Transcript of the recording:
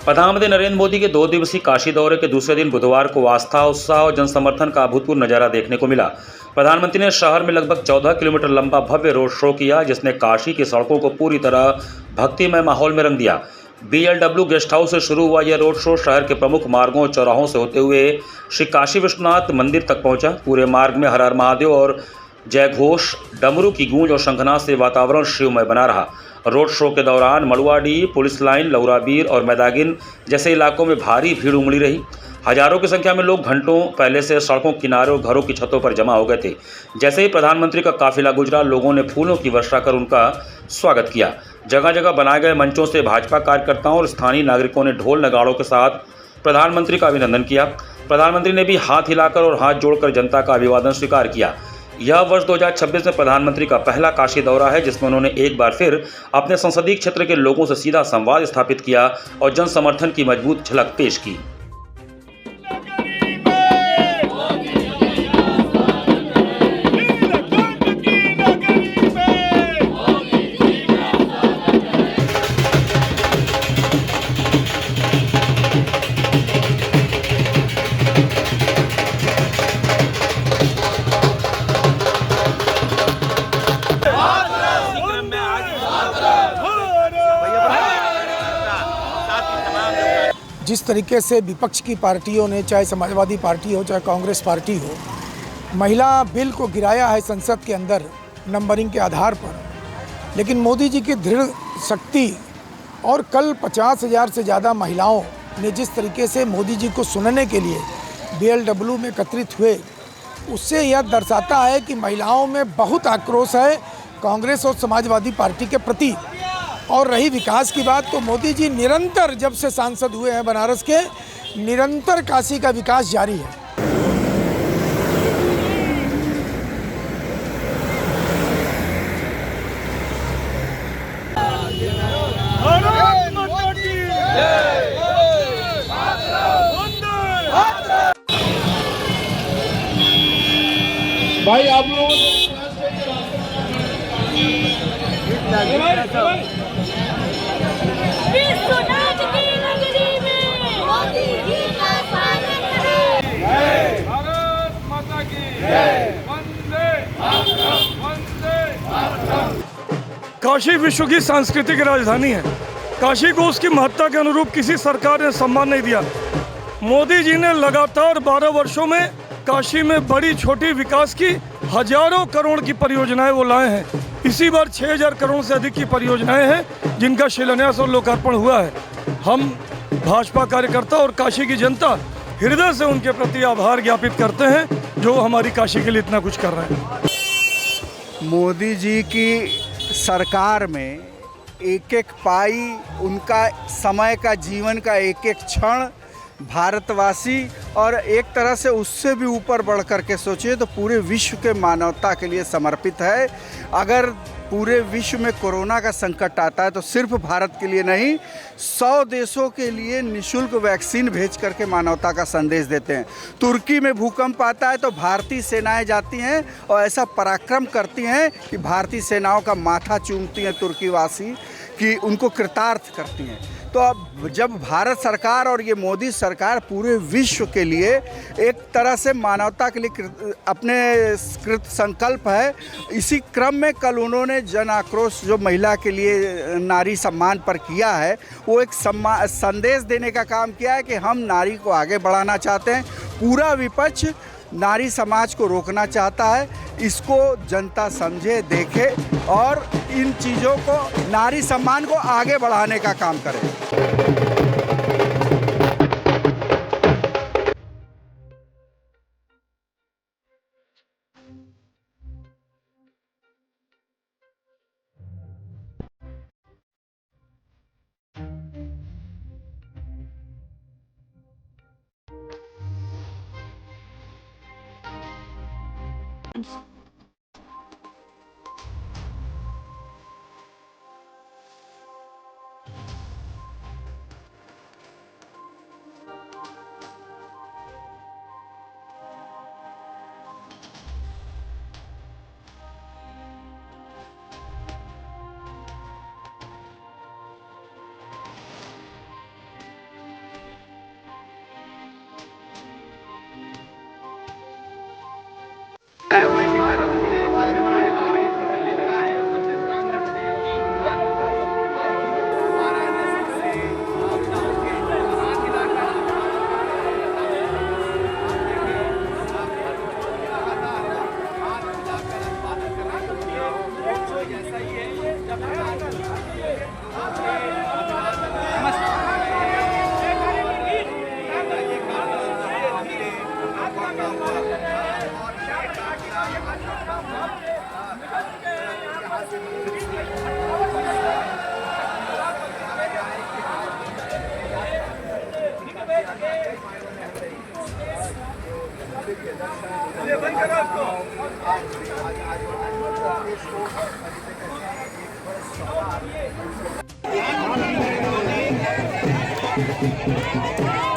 प्रधानमंत्री नरेंद्र मोदी के 2 दिवसीय काशी दौरे के दूसरे दिन बुधवार को आस्था, उत्साह और जनसमर्थन का अभूतपूर्व नजारा देखने को मिला। प्रधानमंत्री ने शहर में लगभग 14 किलोमीटर लंबा भव्य रोड शो किया, जिसने काशी की सड़कों को पूरी तरह भक्तिमय माहौल में रंग दिया। BLW गेस्ट हाउस से शुरू हुआ यह रोड शो शहर के प्रमुख मार्गों और चौराहों से होते हुए श्री काशी विश्वनाथ मंदिर तक पहुंचा। पूरे मार्ग में हर हर महादेव और जय घोष, डमरू की गूंज और शंखनाद से वातावरण शिवमय बना रहा। रोड शो के दौरान मड़ुआडीह, पुलिस लाइन, लौराबीर और मैदागिन जैसे इलाकों में भारी भीड़ उमड़ी रही। हजारों की संख्या में लोग घंटों पहले से सड़कों किनारे और घरों की छतों पर जमा हो गए थे। जैसे ही प्रधानमंत्री का काफिला गुजरा, लोगों ने फूलों की वर्षा कर उनका स्वागत किया। जगह जगह बनाए गए मंचों से भाजपा कार्यकर्ताओं और स्थानीय नागरिकों ने ढोल नगाड़ों के साथ प्रधानमंत्री का अभिनंदन किया। प्रधानमंत्री ने भी हाथ हिलाकर और हाथ जोड़कर जनता का अभिवादन स्वीकार किया। यह वर्ष 2026 में प्रधानमंत्री का पहला काशी दौरा है, जिसमें उन्होंने एक बार फिर अपने संसदीय क्षेत्र के लोगों से सीधा संवाद स्थापित किया और जन समर्थन की मजबूत झलक पेश की। जिस तरीके से विपक्ष की पार्टियों ने, चाहे समाजवादी पार्टी हो चाहे कांग्रेस पार्टी हो, महिला बिल को गिराया है संसद के अंदर नंबरिंग के आधार पर, लेकिन मोदी जी की दृढ़ शक्ति और कल 50,000 से ज़्यादा महिलाओं ने जिस तरीके से मोदी जी को सुनने के लिए BLW में एकत्रित हुए, उससे यह दर्शाता है कि महिलाओं में बहुत आक्रोश है कांग्रेस और समाजवादी पार्टी के प्रति। और रही विकास की बात, तो मोदी जी निरंतर, जब से सांसद हुए हैं बनारस के, निरंतर काशी का विकास जारी है। भाई आप लोगों विश्वनाथ की नगरी में मोदी जी का स्वागत है। भारत माता की जय। वंदे मातरम। काशी विश्व की सांस्कृतिक राजधानी है। काशी को उसकी महत्ता के अनुरूप किसी सरकार ने सम्मान नहीं दिया। मोदी जी ने लगातार 12 वर्षों में काशी में बड़ी छोटी विकास की हजारों करोड़ की परियोजनाएं वो लाए हैं। इसी बार 6,000 करोड़ से अधिक की परियोजनाएं हैं जिनका शिलान्यास और लोकार्पण हुआ है। हम भाजपा कार्यकर्ता और काशी की जनता हृदय से उनके प्रति आभार ज्ञापित करते हैं जो हमारी काशी के लिए इतना कुछ कर रहे हैं। मोदी जी की सरकार में एक एक पाई, उनका समय का, जीवन का एक एक क्षण भारतवासी और एक तरह से उससे भी ऊपर बढ़ कर के सोचिए तो पूरे विश्व के मानवता के लिए समर्पित है। अगर पूरे विश्व में कोरोना का संकट आता है तो सिर्फ भारत के लिए नहीं, 100 देशों के लिए निःशुल्क वैक्सीन भेज करके मानवता का संदेश देते हैं। तुर्की में भूकंप आता है तो भारतीय सेनाएं जाती हैं और ऐसा पराक्रम करती हैं कि भारतीय सेनाओं का माथा चूमती हैं तुर्की वासी, कि उनको कृतार्थ करती हैं। तो अब जब भारत सरकार और ये मोदी सरकार पूरे विश्व के लिए एक तरह से मानवता के लिए अपने कृत संकल्प है, इसी क्रम में कल उन्होंने जन आक्रोश जो महिला के लिए नारी सम्मान पर किया है, वो एक संदेश देने का काम किया है कि हम नारी को आगे बढ़ाना चाहते हैं। पूरा विपक्ष नारी समाज को रोकना चाहता है। इसको जनता समझे, देखे और इन चीज़ों को, नारी सम्मान को आगे बढ़ाने का काम करे। Thank you.